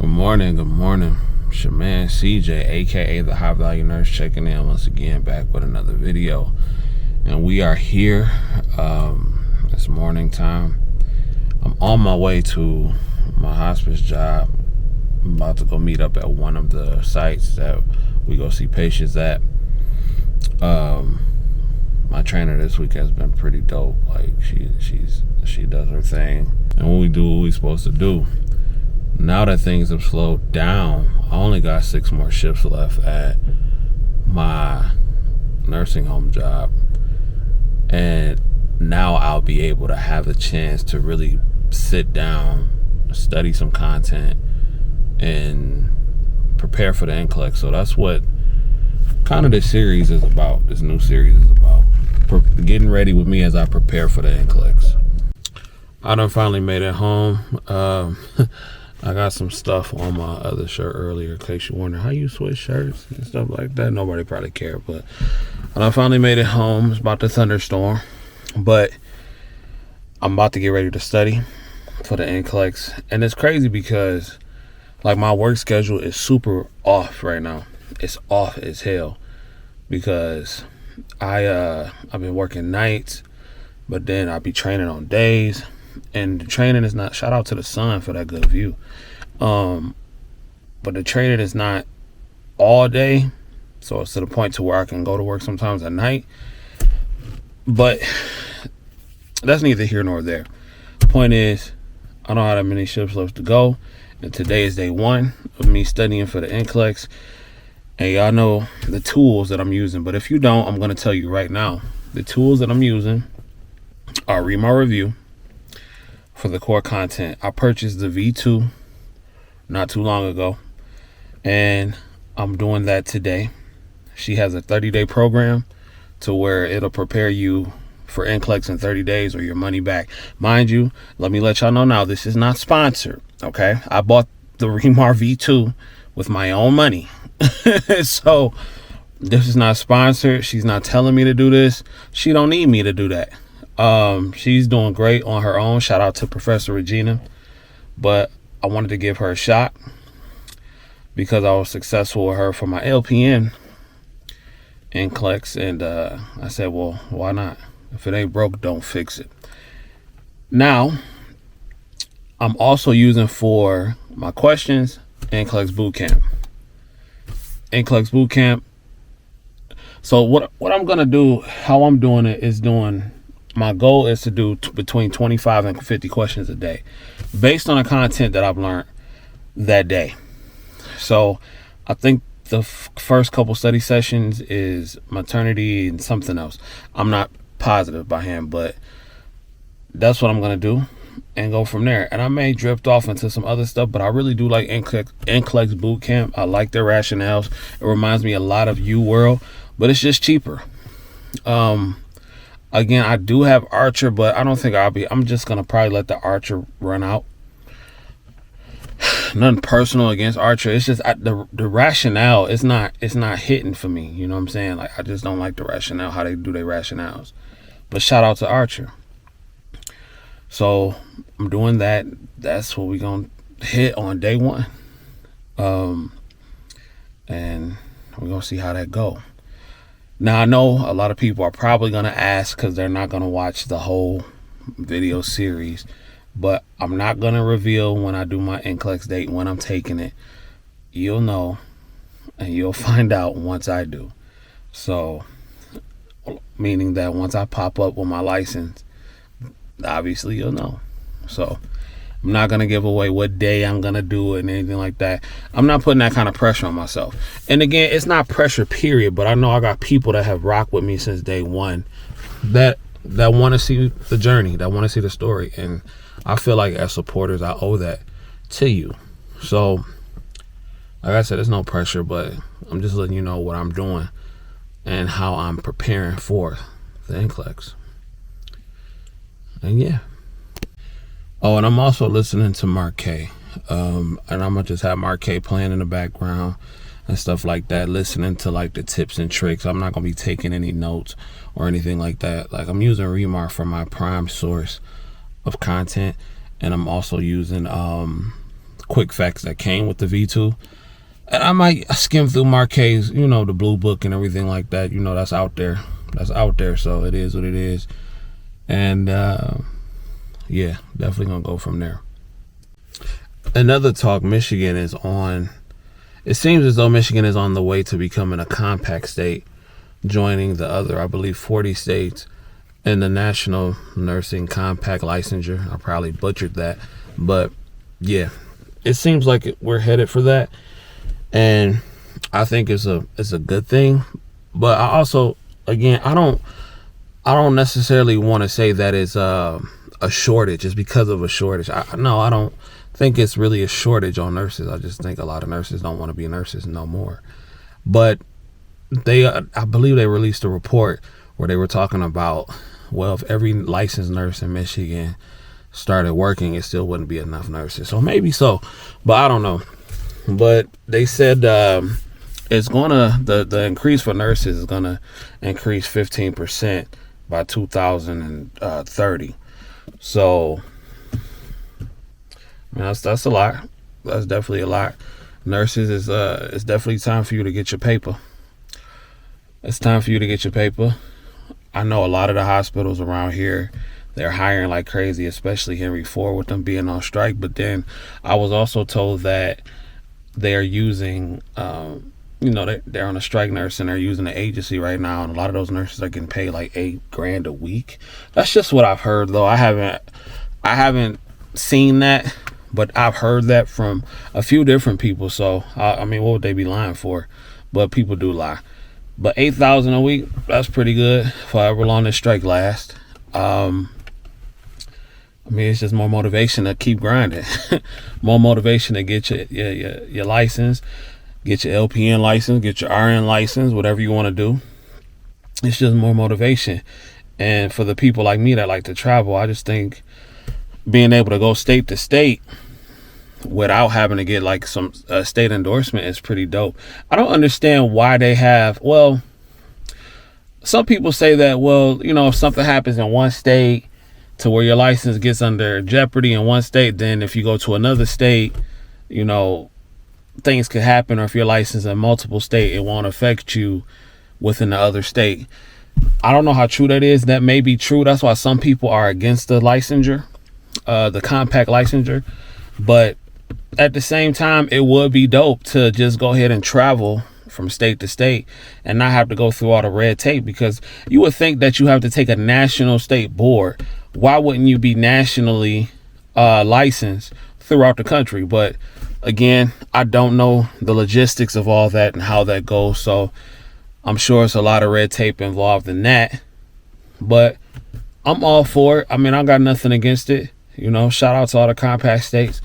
Good morning. It's your man CJ, aka the High Value Nurse, checking in once again, back with another video. And we are here. It's morning time. I'm on my way to my hospice job. I'm about to go meet up at one of the sites that we go see patients at. My trainer this week has been pretty dope. Like she does her thing, and when we do what we're supposed to do. Now that things have slowed down, I only got 6 more shifts left at my nursing home job. And now I'll be able to have a chance to really sit down, study some content, and prepare for the NCLEX. So that's what kind of this series is about. This new series is about getting ready with me as I prepare for the NCLEX. I done finally made it home. I got some stuff on my other shirt earlier in case you wonder how you switch shirts and stuff like that. Nobody probably cared, but I finally made it home. It's about to thunderstorm, but I'm about to get ready to study for the NCLEX. And it's crazy because like my work schedule is super off right now. It's off as hell because I've been working nights, but then I'll be training on days. And the training is not, shout out to the sun for that good view, but the training is not all day, so it's to the point to where I can go to work sometimes at night, but that's neither here nor there. The point is, I don't have that many shifts left to go, and today is day 1 of me studying for the NCLEX, and y'all know the tools that I'm using, but if you don't, I'm going to tell you right now. The tools that I'm using are Read My Review for the core content. I purchased the V2 not too long ago, and I'm doing that today. She has a 30-day program to where it'll prepare you for NCLEX in 30 days or your money back. Mind you, let me let y'all know now, this is not sponsored, okay? I bought the Remar V2 with my own money. So this is not sponsored. She's not telling me to do this. She don't need me to do that. She's doing great on her own. Shout out to Professor Regina. But I wanted to give her a shot because I was successful with her for my LPN NCLEX. And I said, well, why not? If it ain't broke, don't fix it. Now, I'm also using for my questions NCLEX Bootcamp. NCLEX Bootcamp. So what I'm going to do, how I'm doing it is my goal is to do between 25 and 50 questions a day based on the content that I've learned that day. So I think the first couple study sessions is maternity and something else. I'm not positive by hand, but that's what I'm going to do and go from there. And I may drift off into some other stuff, but I really do like NCLEX Bootcamp. I like their rationales. It reminds me a lot of UWorld, but it's just cheaper. Again, I do have Archer, but I don't think I'm just going to probably let the Archer run out. Nothing personal against Archer. It's just the rationale is not hitting for me. You know what I'm saying? Like, I just don't like the rationale, how they do their rationales. But shout out to Archer. So I'm doing that. That's what we're going to hit on day 1. And we're going to see how that go. Now, I know a lot of people are probably going to ask because they're not going to watch the whole video series, but I'm not going to reveal when I do my NCLEX date, when I'm taking it. You'll know, and you'll find out once I do. So, meaning that once I pop up with my license, obviously you'll know. So, I'm not going to give away what day I'm going to do it and anything like that. I'm not putting that kind of pressure on myself. And again, it's not pressure, period. But I know I got people that have rocked with me since day 1 that want to see the journey, that want to see the story. And I feel like as supporters, I owe that to you. So, like I said, there's no pressure, but I'm just letting you know what I'm doing and how I'm preparing for the NCLEX. And yeah. Oh, and I'm also listening to Marquet. And I'm going to just have Marquet playing in the background and stuff like that, listening to like the tips and tricks. I'm not going to be taking any notes or anything like that. Like, I'm using Remar for my prime source of content, and I'm also using quick facts that came with the V2. And I might skim through Marquet's, the blue book and everything like that. That's out there. So it is what it is. And yeah, definitely gonna go from there. Another talk, Michigan is on. It seems as though Michigan is on the way to becoming a compact state, joining the other, I believe, 40 states in the National Nursing Compact Licensure. I probably butchered that, but yeah, it seems like we're headed for that, and I think it's a good thing. But I also, again, I don't necessarily want to say that it's a shortage. It's because of a shortage. I don't think it's really a shortage on nurses. I just think a lot of nurses don't want to be nurses no more. But I believe they released a report where they were talking about, well, if every licensed nurse in Michigan started working, it still wouldn't be enough nurses. So maybe so, but I don't know. But they said it's gonna the increase for nurses is gonna increase 15% by 2030. So that's a lot. That's definitely a lot. Nurses is it's definitely time for you to get your paper. It's time for you to get your paper. I know a lot of the hospitals around here, they're hiring like crazy, especially Henry Ford with them being on strike. But then I was also told that they're using, they're on a strike nurse and they're using the agency right now. And a lot of those nurses are getting paid like $8,000 a week. That's just what I've heard, though. I haven't seen that, but I've heard that from a few different people. So, what would they be lying for? But people do lie. But $8,000 a week, that's pretty good for however long this strike lasts. It's just more motivation to keep grinding. More motivation to get your license, get your LPN license, get your RN license, whatever you want to do. It's just more motivation. And for the people like me that like to travel, I just think being able to go state to state without having to get like some state endorsement is pretty dope. I don't understand why they have, some people say that, if something happens in one state to where your license gets under jeopardy in one state, then if you go to another state, things could happen. Or if your license in multiple states, it won't affect you within the other state. I don't know how true that is. That may be true. That's why some people are against the licensure, the compact licensure. But at the same time, it would be dope to just go ahead and travel from state to state and not have to go through all the red tape, because you would think that you have to take a national state board. Why wouldn't you be nationally licensed throughout the country? But again, I don't know the logistics of all that and how that goes. So I'm sure it's a lot of red tape involved in that. But I'm all for it. I got nothing against it. Shout out to all the compact states.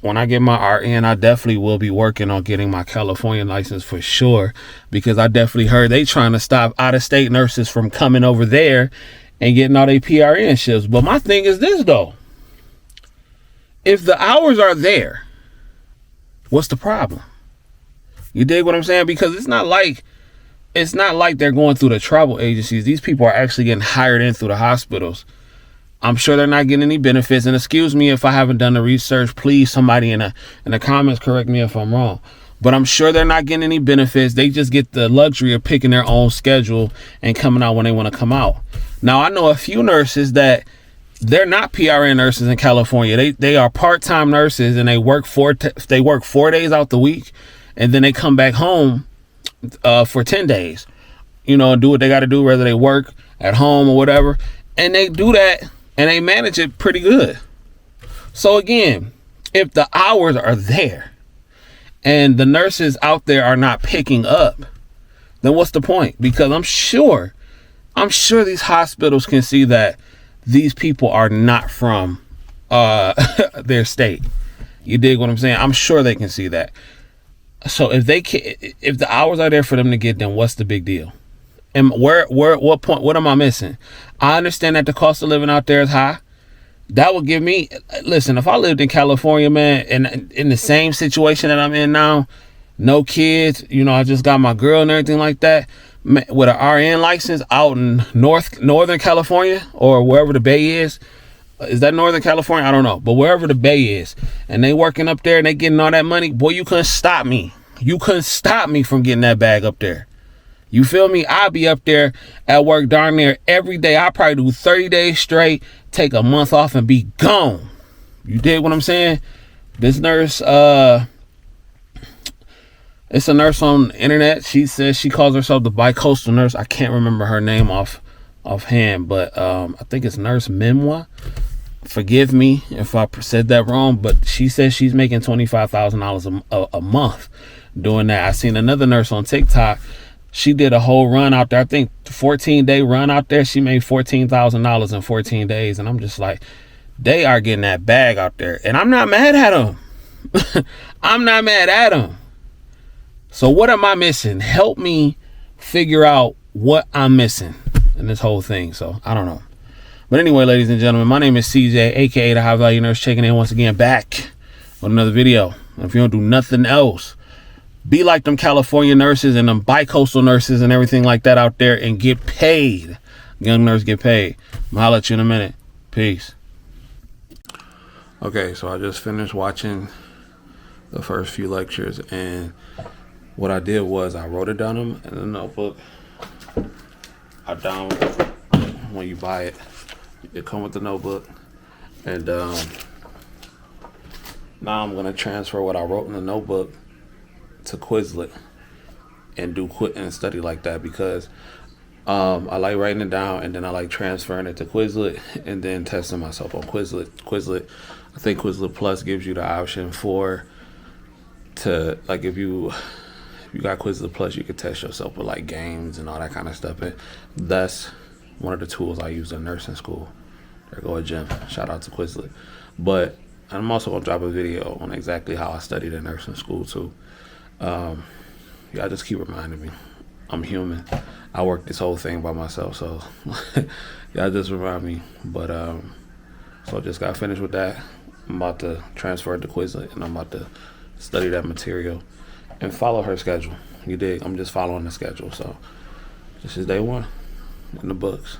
When I get my RN, I definitely will be working on getting my California license for sure, because I definitely heard they trying to stop out-of-state nurses from coming over there and getting all their PRN shifts. But my thing is this, though. If the hours are there, what's the problem? You dig what I'm saying? Because it's not like they're going through the travel agencies. These people are actually getting hired in through the hospitals. I'm sure they're not getting any benefits. And excuse me if I haven't done the research. Please, somebody in the comments correct me if I'm wrong. But I'm sure they're not getting any benefits. They just get the luxury of picking their own schedule and coming out when they want to come out. Now, I know a few nurses that they're not PRN nurses in California. They are part-time nurses, and they work 4 days out the week, and then they come back home for 10 days. Do what they got to do, whether they work at home or whatever. And they do that, and they manage it pretty good. So again, if the hours are there and the nurses out there are not picking up, then what's the point? Because I'm sure these hospitals can see that these people are not from their state. You dig what I'm saying? I'm sure they can see that. So if the hours are there for them to get, then what's the big deal? And what point? What am I missing? I understand that the cost of living out there is high. That would give me, listen, if I lived in California, man, and in the same situation that I'm in now, no kids, I just got my girl and everything like that, with an RN license out in Northern California or wherever the Bay is, Is that Northern California? I don't know. But wherever the Bay is, and they working up there and they getting all that money, boy, you couldn't stop me. You couldn't stop me from getting that bag up there. You feel me? I'll be up there at work darn near every day. I probably do 30 days straight, take a month off and be gone. You dig what I'm saying? This nurse, it's a nurse on the internet. She says she calls herself the bi-coastal nurse. I can't remember her name offhand, but I think it's Nurse Memoir. Forgive me if I said that wrong, but she says she's making $25,000 a month doing that. I seen another nurse on TikTok. She did a whole run out there. I think 14-day run out there. She made $14,000 in 14 days. And I'm just like, they are getting that bag out there. And I'm not mad at them. I'm not mad at them. So what am I missing? Help me figure out what I'm missing in this whole thing. So I don't know. But anyway, ladies and gentlemen, my name is CJ, aka the High Value Nurse, checking in once again back with another video. If you don't do nothing else, be like them California nurses and them bi-coastal nurses and everything like that out there and get paid. Young nurse, get paid. I'll holler at you in a minute. Peace. Okay, so I just finished watching the first few lectures, and what I did was I wrote it down in a notebook. I down when you buy it. It come with the notebook, and now I'm gonna transfer what I wrote in the notebook to Quizlet and do and study like that, because I like writing it down and then I like transferring it to Quizlet and then testing myself on Quizlet. I think Quizlet Plus gives you the option to like if you got Quizlet Plus, you could test yourself with like games and all that kind of stuff. And that's one of the tools I use in nursing school. There go a gym. Shout out to Quizlet. But I'm also gonna drop a video on exactly how I studied in nursing school too. Y'all just keep reminding me. I'm human. I worked this whole thing by myself, so y'all just remind me. But so I just got finished with that. I'm about to transfer it to Quizlet, and I'm about to study that material and follow her schedule. You dig? I'm just following the schedule. So this is day one in the books.